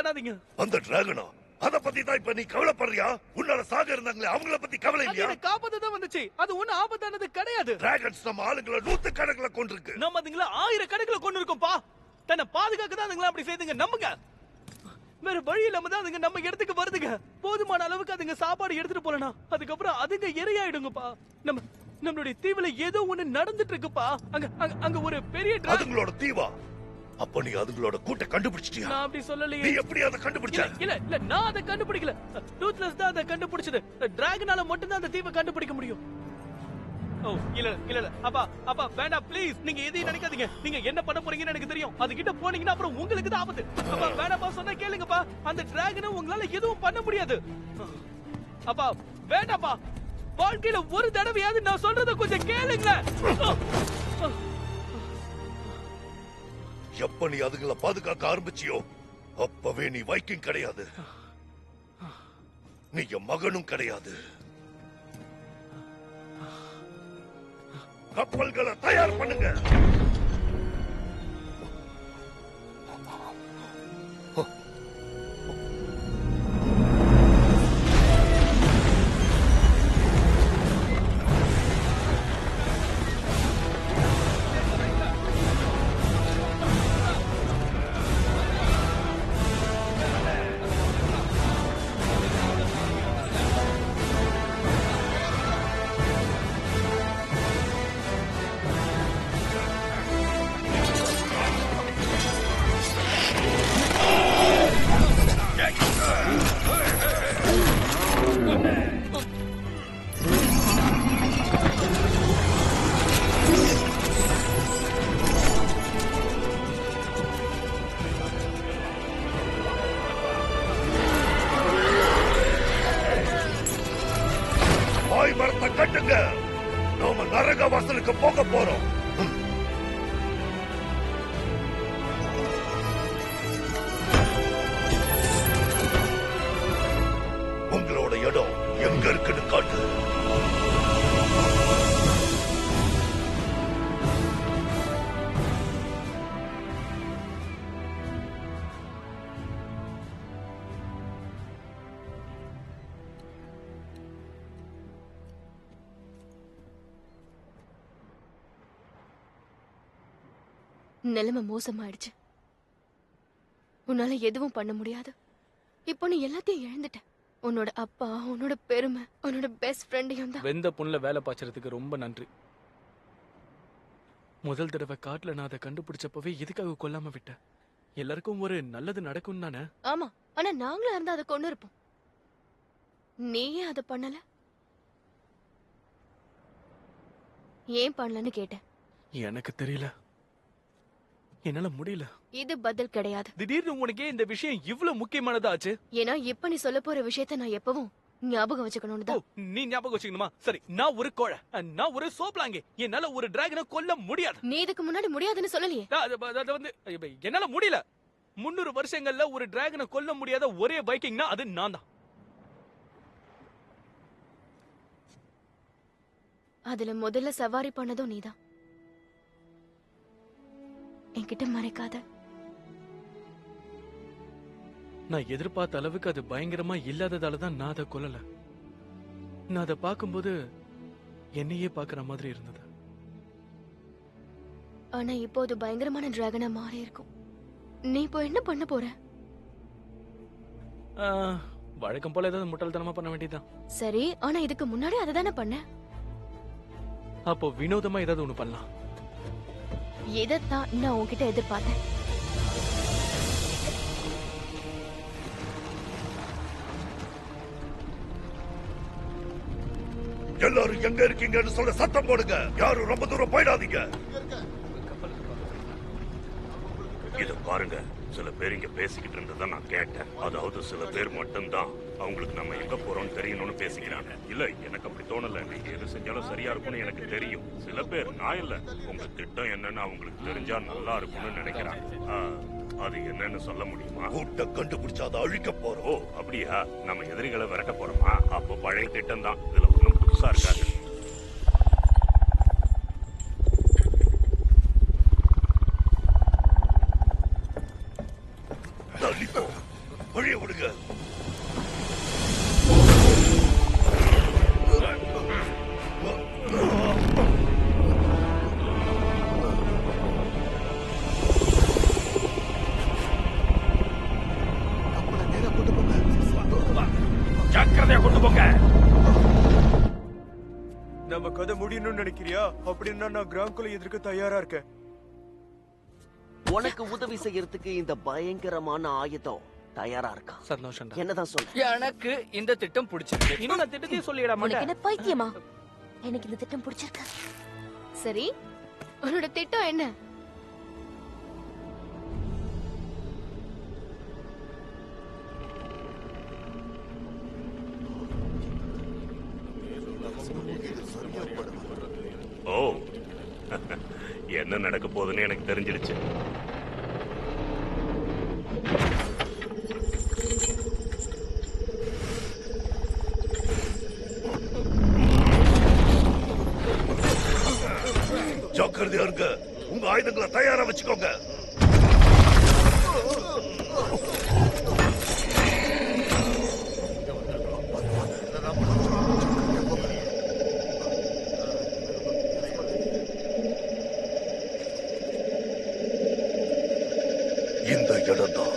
பண்ணாதீங்க. அந்த டிராகனா அத பத்தி தான் இப்ப நீ கவலைப்படுறியா? உன்னால சாக இருந்தாங்களே அவங்கள பத்தி கவலை இல்லையா? அது காப்பாத்த தான் வந்துச்சு. அது ஒண்ணு ஆபத்தானது கிடையாது. டிராகன்ஸ் நம்ம ஆளுங்களை 100 கணக்குல கொண்டிருக்கு. நம்ம அதுங்கள 1000 கணக்குல கொண்டு இருக்கோம்பா. தன்னை பாதுகாக்க தான் அதுங்கள அப்படி செய்துங்க. நம்புங்க. வேற வழி இல்லாம தான் அதுங்க நம்ம இடத்துக்கு வருதுங்க. போதுமான அளவுக்கு அதுங்க சாப்பாடு எடுத்துட்டு போலனா அதுக்கப்புறம் அதுங்க இரையாயிடுங்கப்பா. நம்மளுடைய தீவுல ஏதோ ஒண்ணு நடந்துட்டு இருக்குப்பா. அங்க ஒரு பெரிய அதுங்களோட தீவா? அப்ப நீ அதுங்களோட கூட்ட கண்டுபிடிச்சிட்டியா? நான் அப்படி சொல்லலையே. நீ எப்படி அத கண்டுபிடிச்ச? இல்ல நான் அத கண்டுபிடிக்கல. டூத்லெஸ் தான் அத கண்டுபிடிச்சது. டிராகனால மட்டும் தான் அந்த தீவை கண்டுபிடிக்க முடியும். ஓ இல்ல அப்பா வேண்டாம் ப்ளீஸ். நீங்க எதையும் நினைக்காதீங்க. நீங்க என்ன பண்ண போறீங்கன்னு எனக்கு தெரியும். அது கிட்ட போனீங்கன்னா அப்புறம் உங்களுக்கு தான் ஆபத்து. அப்பா வேண்டாம்ப்பா, சொன்னா கேளுங்கப்பா. அந்த டிராகனை உங்களால எதுவும் பண்ண முடியாது. அப்பா வேண்டாம்ப்பா. வாழ்க்கையில ஒரு தடவையாவது நான் சொல்றத கொஞ்சம் கேளுங்க. எப்ப நீ அதுங்களை பாதுகாக்க ஆரம்பிச்சியோ அப்பவே நீ வைக்கிங் கிடையாது. நீ என் மகனும் கிடையாது. கப்பல்களை தயார் பண்ணுங்க. மரத்தை கட்டுங்க. நாம நரக வாசலுக்கு போக போறோம். உங்களோட இடம் எங்க இருக்குன்னு காட்டு. நிலைமை மோசமாயிடுச்சு. உன்னால எதுவும் பண்ண முடியாது. இப்போ நீ எல்லாத்தையும் இழந்துட்ட. உன்னோட அப்பா, உன்னோட பெருமை, உன்னோட பெஸ்ட் ஃப்ரெண்டையும் தான். வெந்த புண்ணுல வேலை பாய்ச்சறதுக்கு ரொம்ப நன்றி. முதல் தடவை காட்டுல நான் அதை கண்டுபிடிச்சப்பவே எதுக்காக கொல்லாம விட்டேன்? எல்லாருக்கும் ஒரு நல்லது நடக்கும் தானே? ஆமா, ஆனா நாங்களும் இருந்தா அதை கொண்டு இருப்போம். நீயே அதை பண்ணல. ஏன் பண்ணலன்னு கேட்டேன். எனக்கு தெரியல. என்னால முடியல. இது பதில் கிடையாது. திடீர்னு உனக்கே இந்த விஷயம் இவ்வளவு முக்கியமானதாச்சு? ஏன்னா இப்ப நீ சொல்ல போற விஷயத்தை நான் எப்பவும் ஞாபகம் வச்சுக்கணும்னு தான். நீ ஞாபகம் வச்சுக்கணுமா? சரி, நான் ஒரு கோழை, நான் ஒரு சோப்லாங்கே. என்னால ஒரு டிராகனை கொல்ல முடியாது. நீ இதுக்கு முன்னாடி முடியாதுன்னு சொல்லலையே. என்னால முடியல. 300 வருஷங்கள்ல ஒரு டிராகனை கொல்ல முடியாத ஒரே வைக்கிங்னா அது நான் தான். அதுல முதல்ல சவாரி பண்ணதும் நீதான். என்கிட்ட மறைக்காத. நான் எதிர்பார்த்த அளவுக்கு அது பயங்கரமா இல்லாததால தான் நான் அதை கொல்லல. நான் அதை பார்க்கும்போது என்னையே பார்க்கிற மாதிரி இருந்தது. ஆனா இப்போ அது பயங்கரமான டிராகனா மாறி இருக்கும். நீ இப்போ என்ன பண்ண போற? வழக்கம் போல ஏதாவது முட்டாள்தனமா பண்ண வேண்டியதுதான். சரி, ஆனா இதுக்கு முன்னாடி அதை தானே பண்ண. அப்போ வினோதமா ஏதாவது ஒண்ணு பண்ணலாம். இதைத்தான் நான் உன்கிட்ட எதிர்பார்த்தேன். எல்லாரும் எங்க இருக்கீங்கன்னு சொல்ல சத்தம் போடுங்க. யாரும் ரொம்ப தூரம் போயிடாதீங்க. இத பாருங்க, சில பேர் இங்க பேசிக்கிட்டு இருந்ததை நான் கேட்டேன். அதாவது சில பேர் மட்டும்தான் அவங்களுக்கு நம்ம எங்க போறோம்னு தெரியணும்னு பேசிக்கிறாங்க. இல்ல, எனக்கு அப்படி தோணல. நீங்க எது செஞ்சாலும் சரியா இருக்கும்னு எனக்கு தெரியும். சில பேர் நான் இல்ல, உங்க திட்டம் என்னன்னு அவங்களுக்கு தெரிஞ்சா நல்லா இருக்கும்னு நினைக்கிறாங்க. அது என்னன்னு சொல்ல முடியுமா? கூட்ட கண்டுபிடிச்சா அதை அழிக்க போறோம். ஓ அப்படியா? நம்ம எதிரிகளை விரட்ட போறோமா? அப்போ பழைய திட்டம் தான். இதுல ஒன்றும் புதுசா இருக்காது. விடுங்க. ஜாக்கிரதையா கொண்டு போங்க. நம்ம கதை முடியணும்னு நினைக்கிறியா? அப்படின்னா நான் கிராங்குல எதிர்க்க தயாரா இருக்கேன். உனக்கு உதவி செய்யறதுக்கு இந்த பயங்கரமான ஆயுதம் தயாரா இருக்கா? சந்தோஷம். என்னதான் சொல்ற? எனக்கு இந்த திட்டம் பிடிச்சிருக்கு. இன்னும் நான் திட்டத்தையும் சொல்லிட உனக்கு மாட்டேன். என்ன பைத்தியமா? எனக்கு இந்த திட்டம் பிடிச்சிருக்கு. சரி, உன்னோட திட்டம் என்ன? ஓ, என்ன நடக்க போகுதுன்னு எனக்கு தெரிஞ்சிடுச்சு. ஜாக்கிரதையா இருங்க. உங்க ஆயுதங்களை தயாரா வச்சுக்கோங்க. இந்த இடம்தான்